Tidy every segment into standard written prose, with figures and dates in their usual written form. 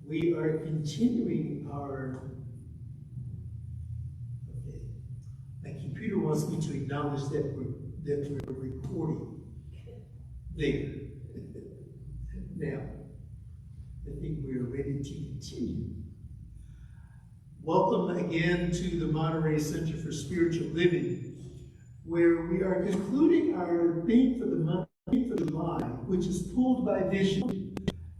We are continuing our, okay, my computer wants me to acknowledge that we're recording there. Now, I think we are ready to continue. Welcome again to the Monterey Center for Spiritual Living, where we are concluding our theme for the month of July, which is Pulled by Vision.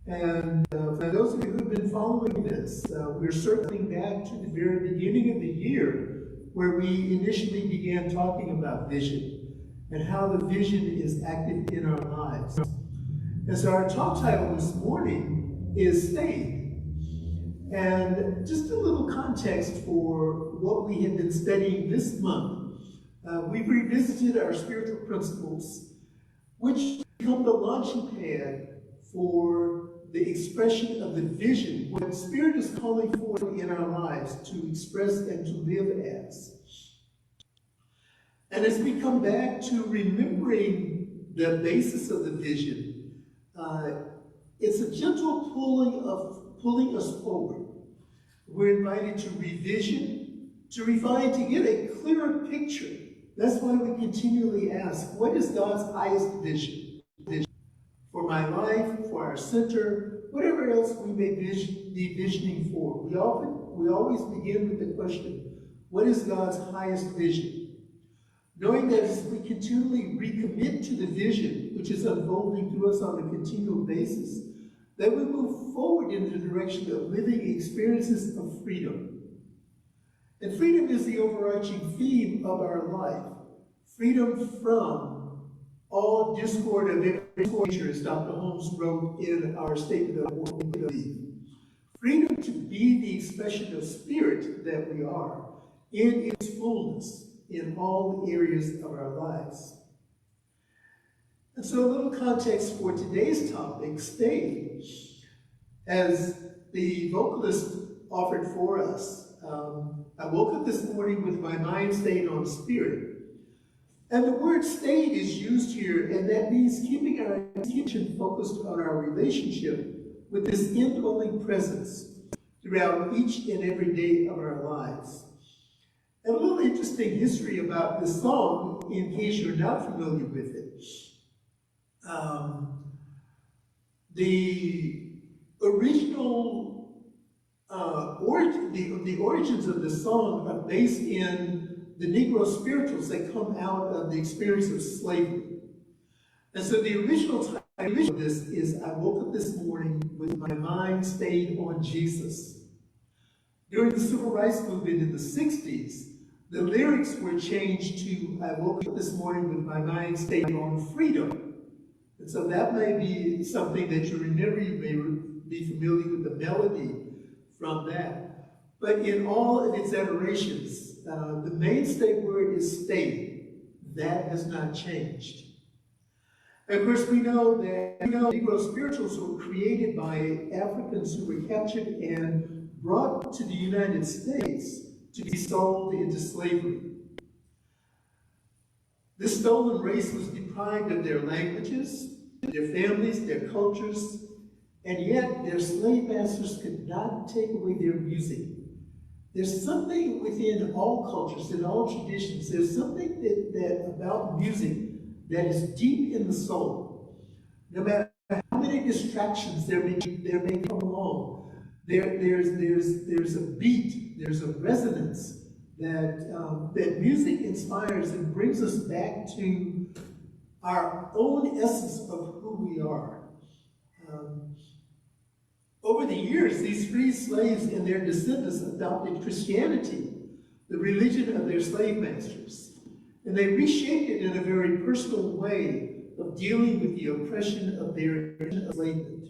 And for those of you who have been following this, we're circling back to the very beginning of the year where we initially began talking about vision and how the vision is active in our lives. And so our talk title this morning is Stayed. And just a little context for what we have been studying this month. We've revisited our spiritual principles, which become the launching pad for the expression of the vision, what the Spirit is calling for in our lives to express and to live as. And as we come back to remembering the basis of the vision, it's a gentle pulling us forward. We're invited to revision, to refine, to get a clearer picture. That's why we continually ask, what is God's highest vision? For my life, for our center, whatever else we may be visioning for. We always begin with the question, what is God's highest vision? Knowing that as we continually recommit to the vision, which is unfolding through us on a continual basis, that we move forward in the direction of living experiences of freedom. And freedom is the overarching theme of our life. Freedom from all discord of every nature, as Dr. Holmes wrote in our statement of what we believe. Freedom to be the expression of spirit that we are in its fullness in all areas of our lives. And so a little context for today's topic, Stayed, as the vocalist offered for us. I woke up this morning with my mind stayed on spirit. And the word stayed is used here, and that means keeping our attention focused on our relationship with this indwelling presence throughout each and every day of our lives. And a little interesting history about this song, in case you're not familiar with it. The original the origins of this song are based in the Negro spirituals that come out of the experience of slavery. And so the original title of this is, I woke up this morning with my mind stayed on Jesus. During the Civil Rights Movement in the 60s, the lyrics were changed to, I woke up this morning with my mind stayed on freedom. And so that may be something that you remember. You may be familiar with the melody from that. But in all of its iterations, the mainstay word is stayed. That has not changed. And of course, we know that Negro spirituals were created by Africans who were captured and brought to the United States to be sold into slavery. This stolen race was deprived of their languages, their families, their cultures, and yet their slave masters could not take away their music. There's something within all cultures, in all traditions, there's something that about music that is deep in the soul. No matter how many distractions there may come along, there's a beat, there's a resonance that music inspires and brings us back to our own essence of who we are. Over the years, these free slaves and their descendants adopted Christianity, the religion of their slave masters. And they reshaped it in a very personal way of dealing with the oppression of their enslavement.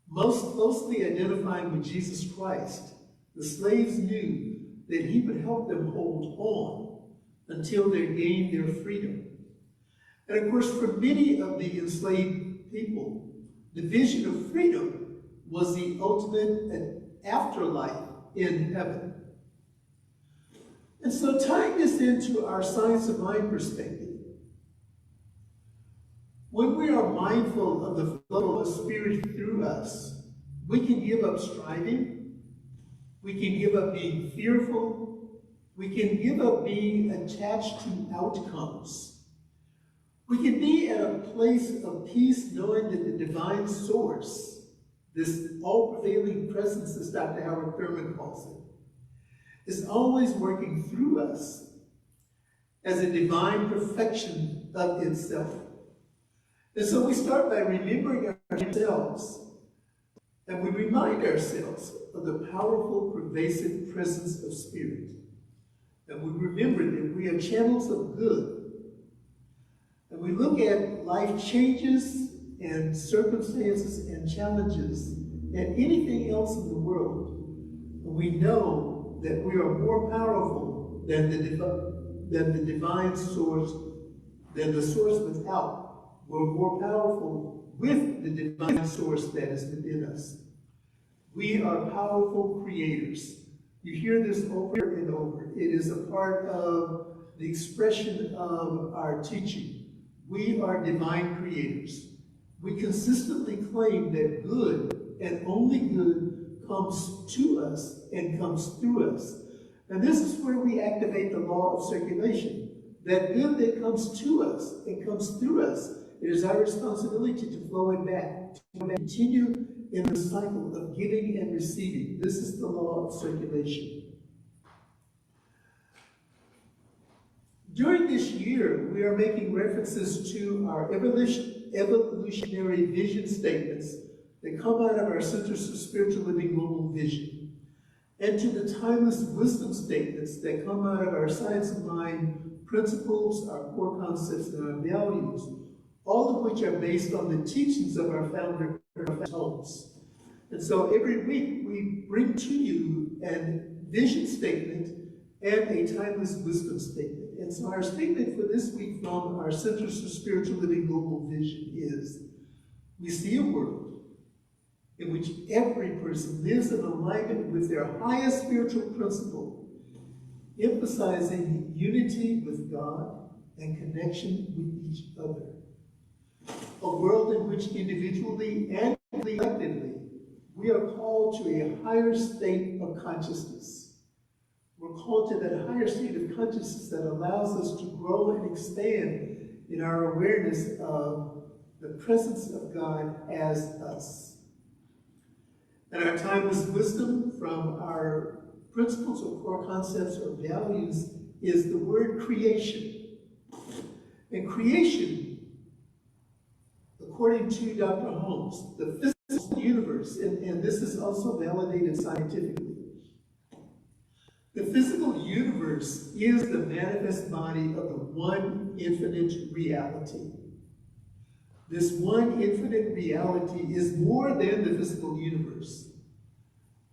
Most closely identifying with Jesus Christ, the slaves knew that he would help them hold on until they gained their freedom. And of course, for many of the enslaved people, the vision of freedom was the ultimate afterlife in heaven. And so tying this into our science of mind perspective, when we are mindful of the flow of Spirit through us, We can give up striving. We can give up being fearful. We can give up being attached to outcomes. We can be at a place of peace knowing that the divine source, this all-prevailing presence, as Dr. Howard Thurman calls it, is always working through us as a divine perfection of itself. And so we start by remembering ourselves, and we remind ourselves of the powerful, pervasive presence of Spirit. And we remember that we are channels of good. And we look at life changes and circumstances and challenges and anything else in the world, and we know that we are more powerful than the divine source, than the source without. We're more powerful with the divine source that is within us. We are powerful creators. You hear this over and over. It is a part of the expression of our teaching. We are divine creators. We consistently claim that good and only good comes to us and comes through us. And this is where we activate the law of circulation. That good that comes to us and comes through us, it is our responsibility to flow it back, to continue in the cycle of giving and receiving. This is the law of circulation. During this year, we are making references to our evolutionary vision statements that come out of our Centers for Spiritual Living Global Vision, and to the timeless wisdom statements that come out of our Science of Mind principles, our core concepts, and our values, all of which are based on the teachings of our founder, Thomas. And so every week we bring to you a vision statement and a timeless wisdom statement. And so our statement for this week from our Centers for Spiritual Living Global Vision is, we see a world in which every person lives in alignment with their highest spiritual principle, emphasizing unity with God and connection with each other. A world in which individually and collectively we are called to a higher state of consciousness. We're called to that higher state of consciousness that allows us to grow and expand in our awareness of the presence of God as us. And our timeless wisdom from our principles or core concepts or values is the word creation. And creation, according to Dr. Holmes, the physical universe, and this is also validated scientifically, the physical universe is the manifest body of the one infinite reality. This one infinite reality is more than the physical universe.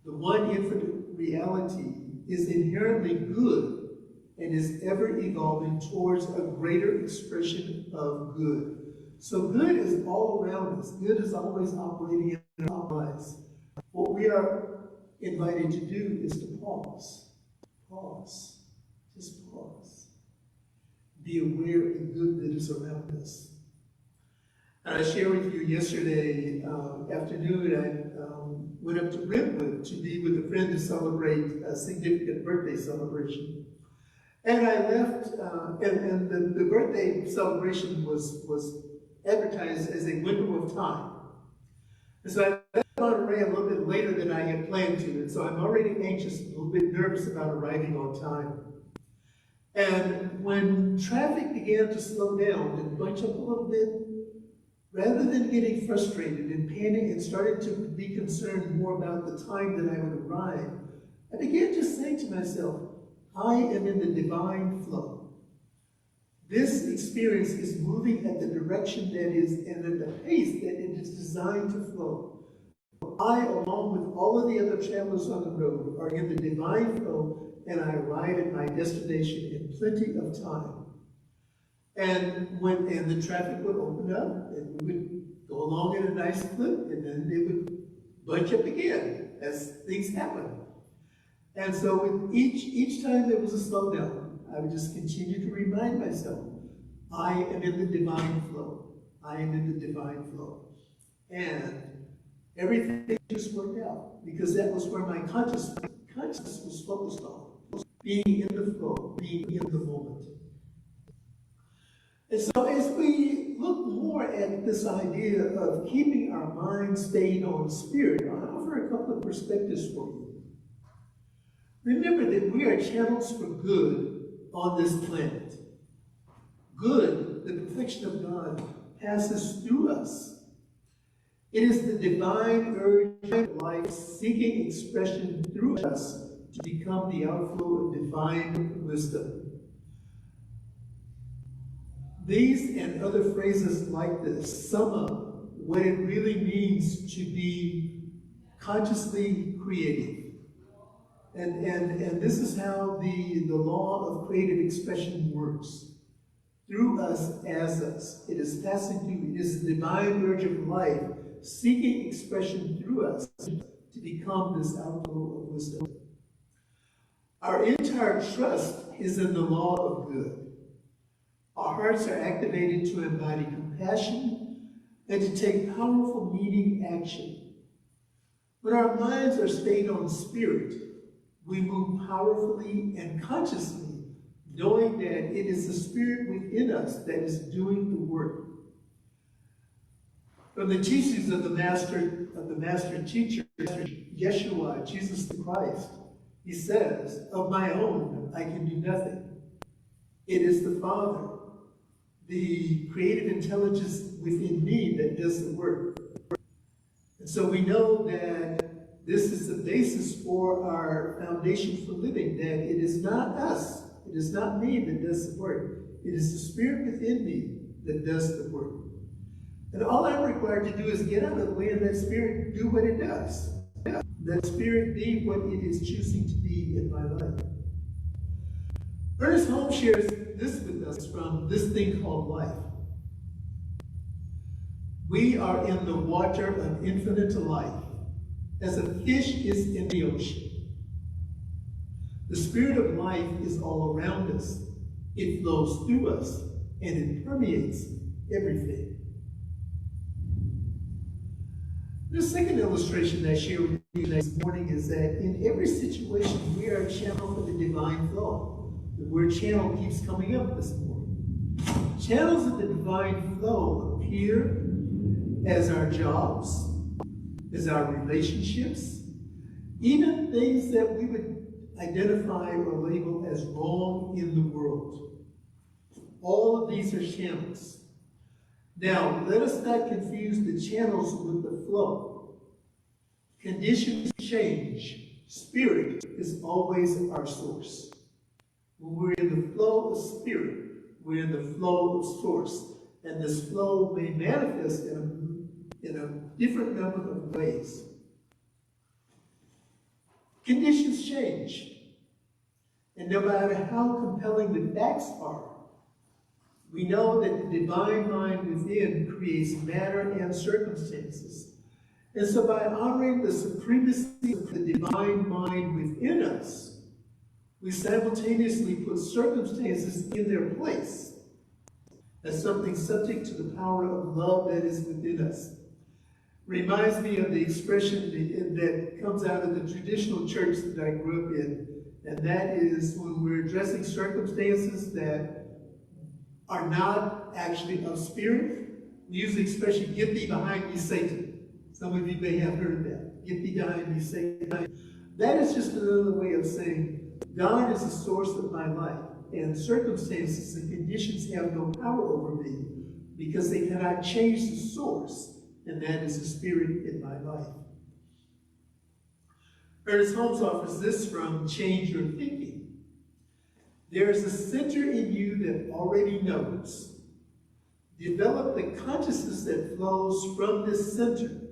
The one infinite reality is inherently good and is ever evolving towards a greater expression of good. So good is all around us. Good is always operating in our lives. What we are invited to do is to pause. Pause. Just pause. Be aware of the good that is around us. And I shared with you yesterday afternoon, I went up to Brentwood to be with a friend to celebrate a significant birthday celebration. And I left, and the birthday celebration was advertised as a window of time. And so I left Monterey a little bit later than I had planned to, and so I'm already anxious, a little bit nervous about arriving on time. And when traffic began to slow down and bunch up a little bit, rather than getting frustrated and panic and starting to be concerned more about the time that I would arrive, I began to say to myself, I am in the divine flow. This experience is moving at the direction that is and at the pace that it is designed to flow. I, along with all of the other travelers on the road, are in the divine flow, and I arrive at my destination in plenty of time. And the traffic would open up, and we would go along at a nice clip, and then they would bunch up again as things happen. And so with each time there was a slowdown, I would just continue to remind myself, I am in the divine flow. I am in the divine flow. And Everything just worked out because that was where my consciousness was focused on. Being in the flow, being in the moment. And so as we look more at this idea of keeping our mind stayed on spirit, I'll offer a couple of perspectives for you. Remember that we are channels for good on this planet. Good, the perfection of God, passes through us. It is the divine urge of life seeking expression through us to become the outflow of divine wisdom. These and other phrases like this sum up what it really means to be consciously creative. And this is how the law of creative expression works. Through us, as us. It is passing through. It is the divine urge of life seeking expression through us to become this outflow of wisdom. Our entire trust is in the law of good. Our hearts are activated to embody compassion and to take powerful, meaning action. When our minds are stayed on spirit, we move powerfully and consciously, knowing that it is the spirit within us that is doing the work. From the teachings of the master teacher, Yeshua, Jesus the Christ, he says, "Of my own, I can do nothing. It is the Father, the creative intelligence within me that does the work." And so we know that this is the basis for our foundation for living, that it is not us, it is not me that does the work. It is the spirit within me that does the work. And all I'm required to do is get out of the way and let spirit do what it does. Let spirit be what it is choosing to be in my life. Ernest Holmes shares this with us from this thing called life. We are in the water of infinite life, as a fish is in the ocean. The spirit of life is all around us. It flows through us, and it permeates everything. The second illustration I share with you this morning is that in every situation, we are a channel for the divine flow. The word channel keeps coming up this morning. Channels of the divine flow appear as our jobs, as our relationships, even things that we would identify or label as wrong in the world. All of these are channels. Now, let us not confuse the channels with the flow. Conditions change. Spirit is always our source. When we're in the flow of spirit, we're in the flow of source. And this flow may manifest in a different number of ways. Conditions change. And no matter how compelling the facts are, we know that the divine mind within creates matter and circumstances. And so by honoring the supremacy of the divine mind within us, we simultaneously put circumstances in their place as something subject to the power of love that is within us. Reminds me of the expression that comes out of the traditional church that I grew up in, and that is when we're addressing circumstances that are not actually of spirit, we use the expression, "Get thee behind me, Satan." Some of you may have heard of that. "Get thee behind me, Satan." That is just another way of saying, God is the source of my life, and circumstances and conditions have no power over me because they cannot change the source, and that is the spirit in my life. Ernest Holmes offers this from Change Your Thinking. There is a center in you that already knows. Develop the consciousness that flows from this center,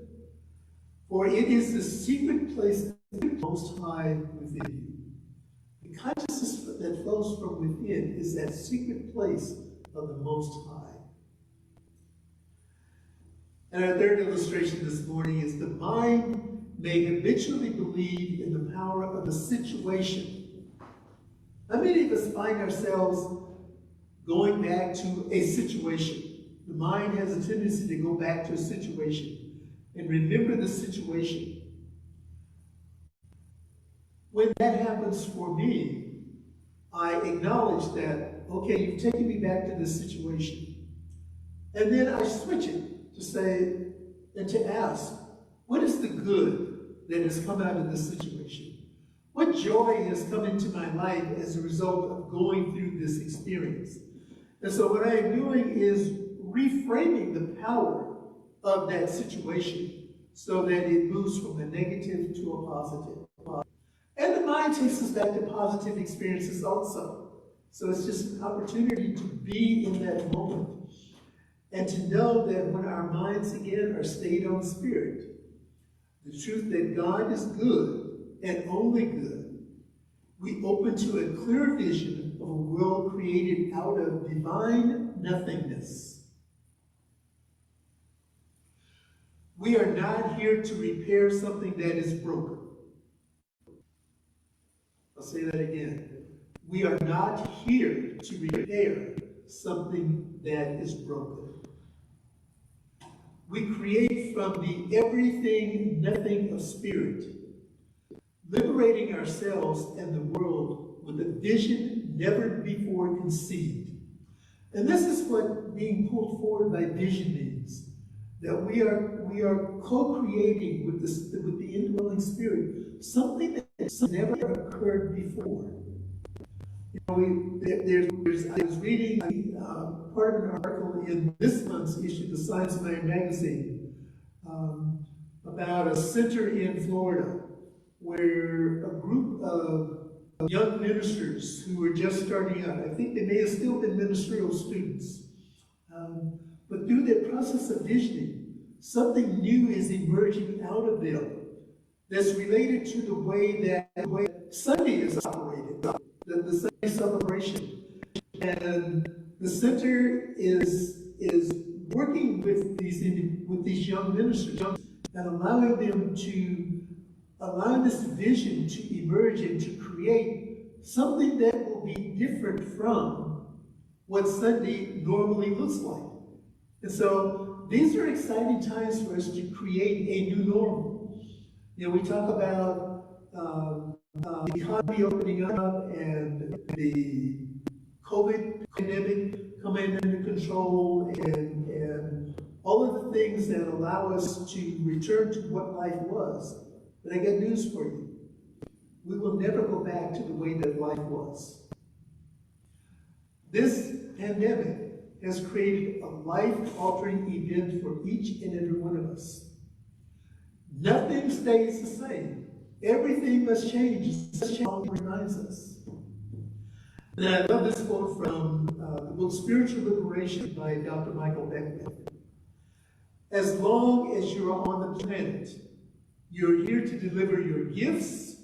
for it is the secret place of the Most High within you. The consciousness that flows from within is that secret place of the Most High. And our third illustration this morning is the mind may habitually believe in the power of a situation. How many of us find ourselves going back to a situation? The mind has a tendency to go back to a situation. and remember the situation. When that happens for me, I acknowledge that, okay, you've taken me back to this situation. And then I switch it to say, and to ask, what is the good that has come out of this situation? What joy has come into my life as a result of going through this experience? And so what I am doing is reframing the power of that situation so that it moves from a negative to a positive. And the mind takes us back to positive experiences also. So it's just an opportunity to be in that moment and to know that when our minds again are stayed on spirit, the truth that God is good and only good, we open to a clear vision of a world created out of divine nothingness. We are not here to repair something that is broken. I'll say that again. We are not here to repair something that is broken. We create from the everything, nothing of spirit, liberating ourselves and the world with a vision never before conceived. And this is what being pulled forward by vision means. That we are co-creating with the indwelling spirit something that never occurred before. You know, I was reading part of an article in this month's issue, the Science Mind magazine, about a center in Florida where a group of young ministers who were just starting out, I think they may have still been ministerial students, but through their process of visioning, something new is emerging out of them that's related to the way that Sunday is operated, the Sunday celebration. And the center is working with these young ministers and allowing them to allow this vision to emerge and to create something that will be different from what Sunday normally looks like. And so these are exciting times for us to create a new normal. You know, we talk about the economy opening up and the COVID pandemic coming under control and all of the things that allow us to return to what life was. But I got news for you. We will never go back to the way that life was. This pandemic has created a life-altering event for each and every one of us. Nothing stays the same. Everything must change. This change reminds us. And I love this quote from the book Spiritual Liberation by Dr. Michael Beckman. As long as you are on the planet, you're here to deliver your gifts,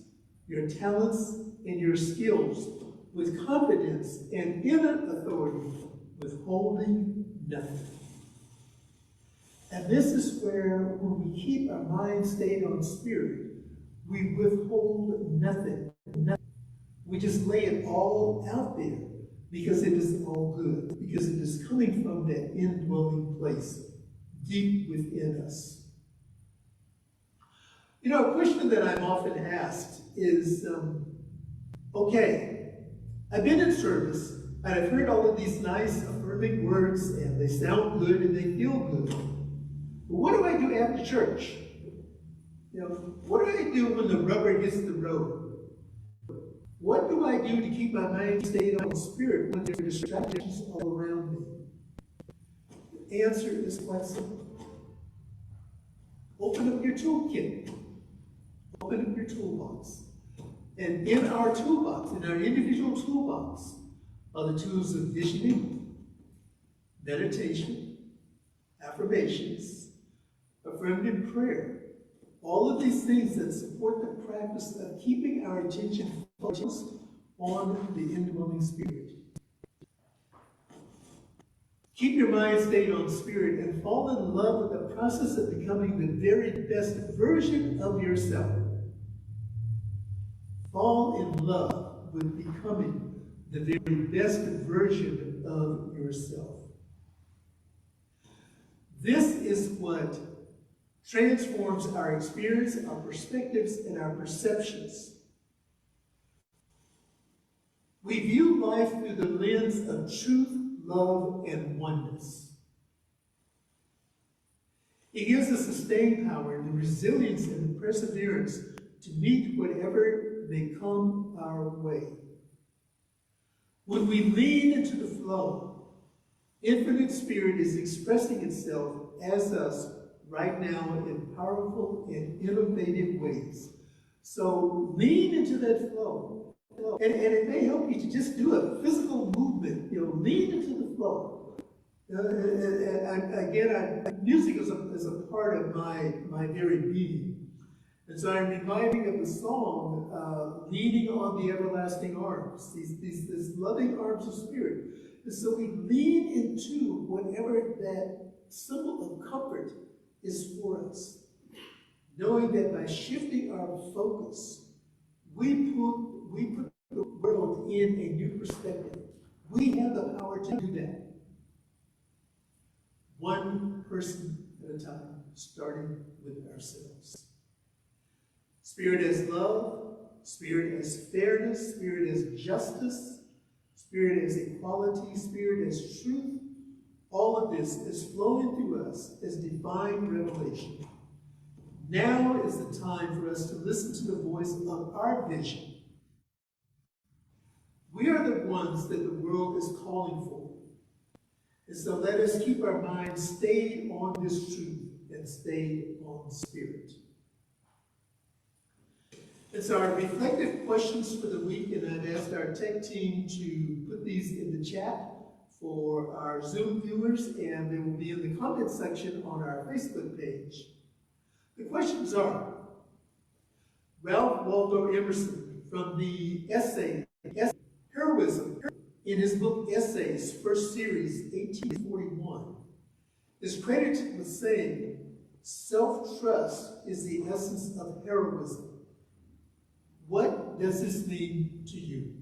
your talents, and your skills with confidence and inner authority, withholding nothing. And this is where, when we keep our mind stayed on spirit, we withhold nothing. We just lay it all out there because it is all good, because it is coming from that indwelling place deep within us. You know, a question that I'm often asked is, okay, I've been in service, and I've heard all of these nice affirming words, and they sound good, and they feel good. But what do I do after church? You know, what do I do when the rubber hits the road? What do I do to keep my mind stayed on spirit when there are distractions all around me? The answer is quite simple. Open up your toolkit. Open up your toolbox. And in our toolbox, in our individual toolbox, are the tools of visioning, meditation, affirmations, affirmative prayer. All of these things that support the practice of keeping our attention focused on the indwelling spirit. Keep your mind stayed on spirit and fall in love with the process of becoming the very best version of yourself. Fall in love with becoming the very best version of yourself. This is what transforms our experience, our perspectives, and our perceptions. We view life through the lens of truth, love, and oneness. It gives us the staying power, the resilience, and the perseverance to meet whatever may come our way. When we lean into the flow, Infinite Spirit is expressing itself as us right now in powerful and innovative ways. So lean into that flow. And it may help you to just do a physical movement, lean into the flow. Music is a part of my very being. And so I'm reminding of the song, Leaning on the Everlasting Arms, these loving arms of Spirit. And so we lean into whatever that symbol of comfort is for us, knowing that by shifting our focus, we put the world in a new perspective. We have the power to do that. One person at a time, starting with ourselves. Spirit as love, Spirit as fairness, Spirit as justice, Spirit as equality, Spirit as truth. All of this is flowing through us as divine revelation. Now is the time for us to listen to the voice of our vision. We are the ones that the world is calling for. And so let us keep our minds stayed on this truth and stayed on Spirit. And so our reflective questions for the week, and I've asked our tech team to put these in the chat for our Zoom viewers, and they will be in the comment section on our Facebook page. The questions are, Ralph Waldo Emerson, from the essay, Heroism, in his book Essays, first series, 1841, is credited with saying, self-trust is the essence of heroism. What does this mean to you?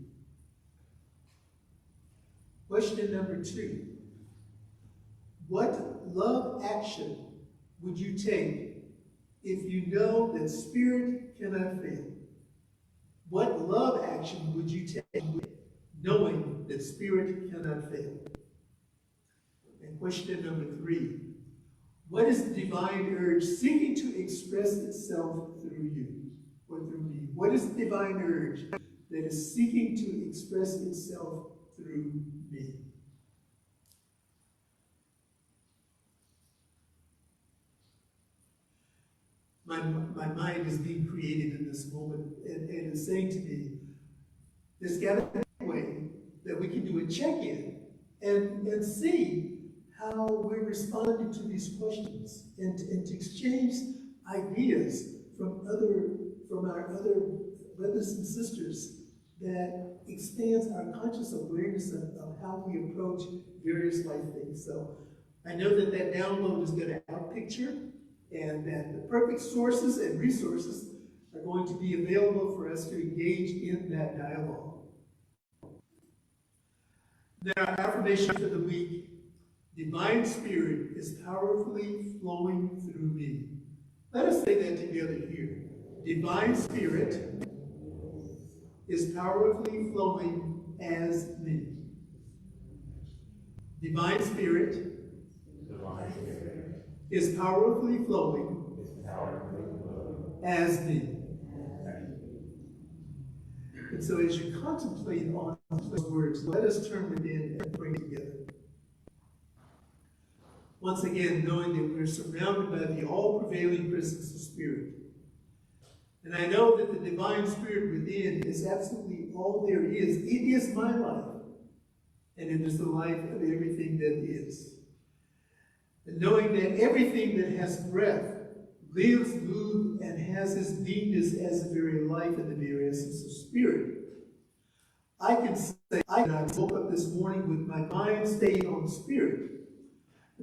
Question number 2. What love action would you take if you know that Spirit cannot fail? What love action would you take knowing that Spirit cannot fail? And question number 3. What is the divine urge seeking to express itself through you or through me? What is the divine urge that is seeking to express itself through me? My mind is being created in this moment and is saying to me, there's got to be a way that we can do a check-in and see how we're responding to these questions and to exchange ideas from our other brothers and sisters that expands our conscious awareness of how we approach various life things. So I know that download is going to outpicture, and that the perfect sources and resources are going to be available for us to engage in that dialogue. Now, our affirmation for the week, divine Spirit is powerfully flowing through me. Let us say that together here. Divine Spirit is powerfully flowing as me. Divine Spirit is powerfully flowing as me. And so as you contemplate on those words, let us turn within and bring together. Once again, knowing that we're surrounded by the all-prevailing presence of Spirit. And I know that the divine Spirit within is absolutely all there is. It is my life. And it is the life of everything that is. And knowing that everything that has breath lives, moves, and has its beingness as the very life and the very essence of Spirit. I can say I woke up this morning with my mind stayed on Spirit.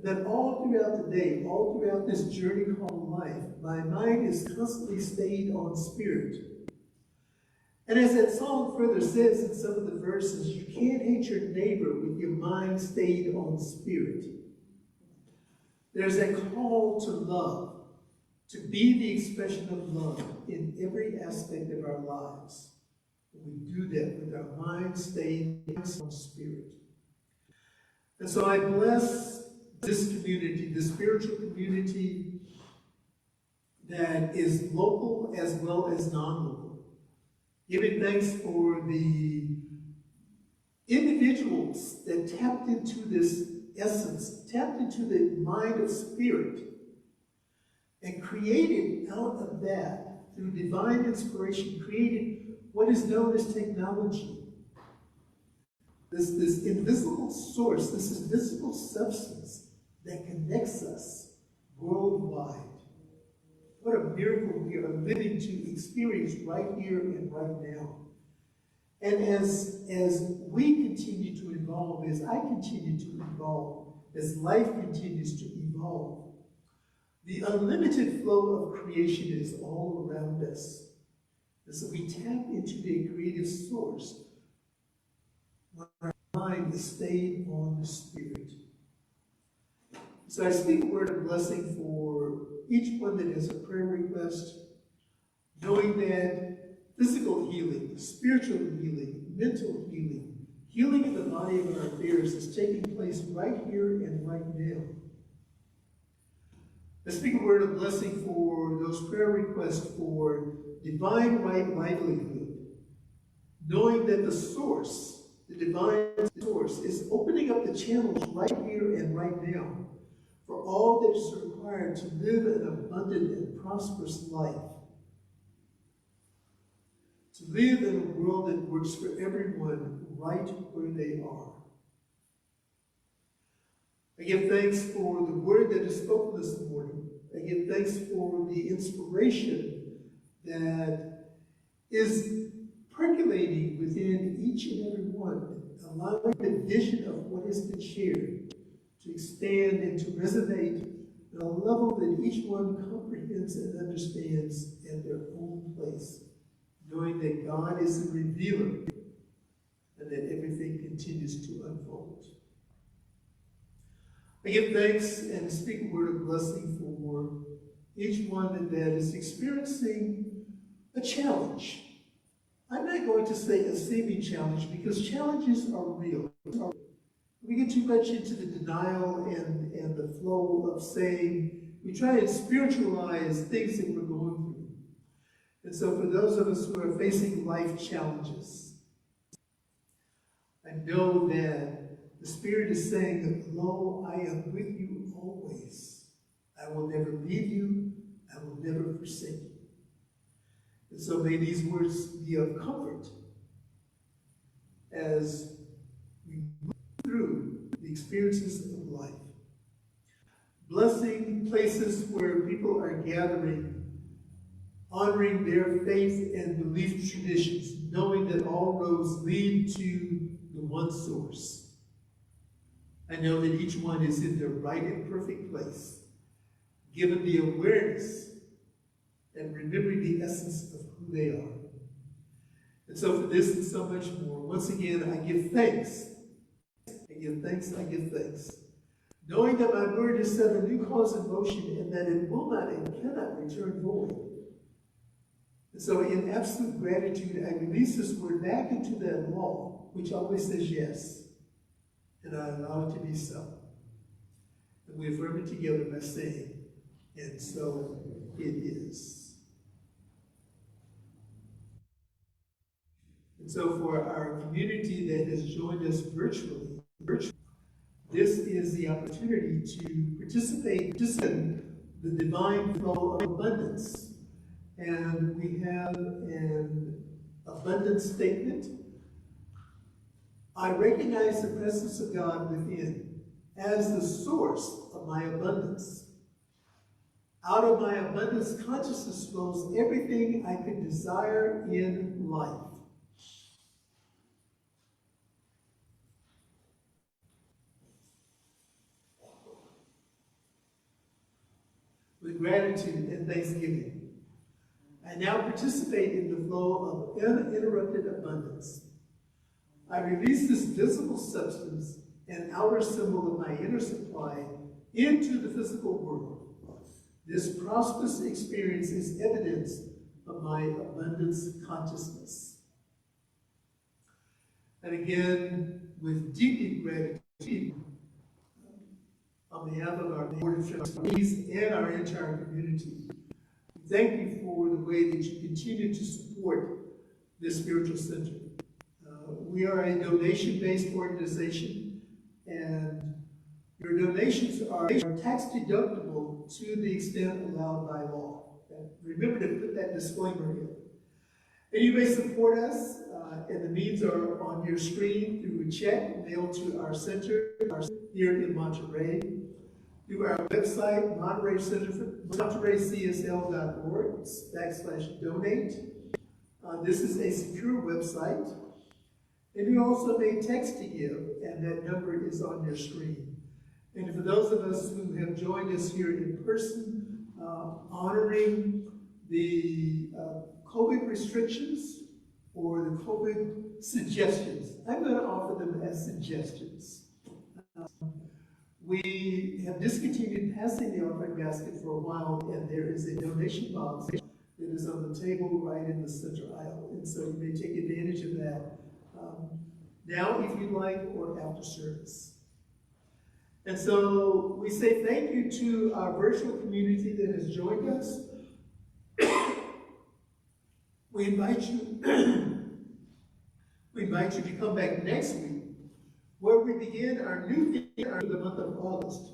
That all throughout the day, all throughout this journey called life, my mind is constantly stayed on Spirit. And as that song further says in some of the verses, you can't hate your neighbor with your mind stayed on Spirit. There's a call to love. to be the expression of love in every aspect of our lives. We do that with our mind staying on spirit. And so I bless this community, the spiritual community that is local as well as non-local. Giving thanks for the individuals that tapped into this essence, tapped into the mind of spirit, and created out of that, through divine inspiration, created what is known as technology. This invisible source, this invisible substance that connects us worldwide. What a miracle we are living to experience right here and right now. And as we continue to evolve, as I continue to evolve, as life continues to evolve, the unlimited flow of creation is all around us. And so we tap into the creative source when our mind is stayed on the Spirit. So I speak a word of blessing for each one that has a prayer request, knowing that physical healing, spiritual healing, mental healing, healing in the body of our affairs is taking place right here and right now. I speak a word of blessing for those prayer requests for divine right livelihood, knowing that the source, the divine source, is opening up the channels right here and right now for all that is required to live an abundant and prosperous life, to live in a world that works for everyone right where they are. I give thanks for the word that is spoken this morning. I give thanks for the inspiration that is percolating within each and every one, allowing the vision of what has been shared to expand and to resonate at a level that each one comprehends and understands in their own place, knowing that God is the revealer and that everything continues to unfold. I give thanks and speak a word of blessing for each one that is experiencing a challenge. I'm not going to say a seeming challenge because challenges are real. We get too much into the denial and the flow of saying, we try and spiritualize things that we're going through. And so for those of us who are facing life challenges, I know that the Spirit is saying, lo, I am with you always. I will never leave you. I will never forsake you. And so may these words be of comfort as we move through the experiences of life. Blessing places where people are gathering, honoring their faith and belief traditions, knowing that all roads lead to the one source. I know that each one is in their right and perfect place, given the awareness and remembering the essence of who they are. And so for this and so much more, once again, I give thanks. I give thanks, I give thanks. Knowing that my word is set a new cause in motion and that it will not and cannot return void. And so in absolute gratitude, I release this word back into that law, which always says yes. And I allow it to be so. And we affirm it together by saying, and so it is. And so for our community that has joined us virtually, this is the opportunity to participate in the divine flow of abundance. And we have an abundance statement. I recognize the presence of God within as the source of my abundance. Out of my abundance consciousness flows everything I could desire in life. With gratitude and thanksgiving, I now participate in the flow of uninterrupted abundance. I release this visible substance and outer symbol of my inner supply into the physical world. This prosperous experience is evidence of my abundance consciousness. And again, with deep gratitude, on behalf of our Board of Trustees and our entire community, thank you for the way that you continue to support this spiritual center. We are a donation-based organization, and your donations are tax deductible to the extent allowed by law. Remember to put that disclaimer in. And you may support us, and the means are on your screen through a check mailed to our center here in Monterey, through our website, montereycsl.org/donate. This is a secure website. And you also may text to give, and that number is on your screen. And for those of us who have joined us here in person, honoring the COVID restrictions or the COVID suggestions, I'm going to offer them as suggestions. We have discontinued passing the offering basket for a while, and there is a donation box that is on the table right in the center aisle. And so you may take advantage of that now if you'd like, or after service. And so we say thank you to our virtual community that has joined us. We invite you to come back next week, where we begin our new theme for the month of August,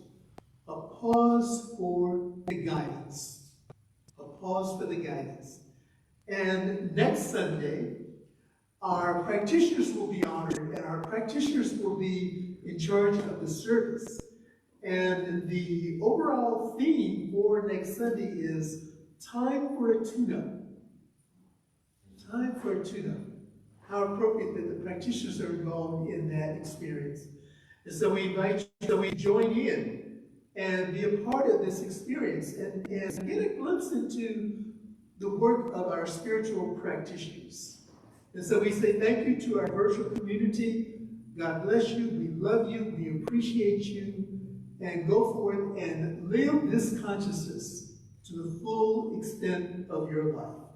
a pause for the guidance. A pause for the guidance. And next Sunday, our practitioners will be honored, and our practitioners will be in charge of the service. And the overall theme for next Sunday is time for a tune-up. Time for a tune-up. How appropriate that the practitioners are involved in that experience. And so we invite you to join in and be a part of this experience and get a glimpse into the work of our spiritual practitioners. And so we say thank you to our virtual community. God bless you. We love you. We appreciate you. And go forth and live this consciousness to the full extent of your life.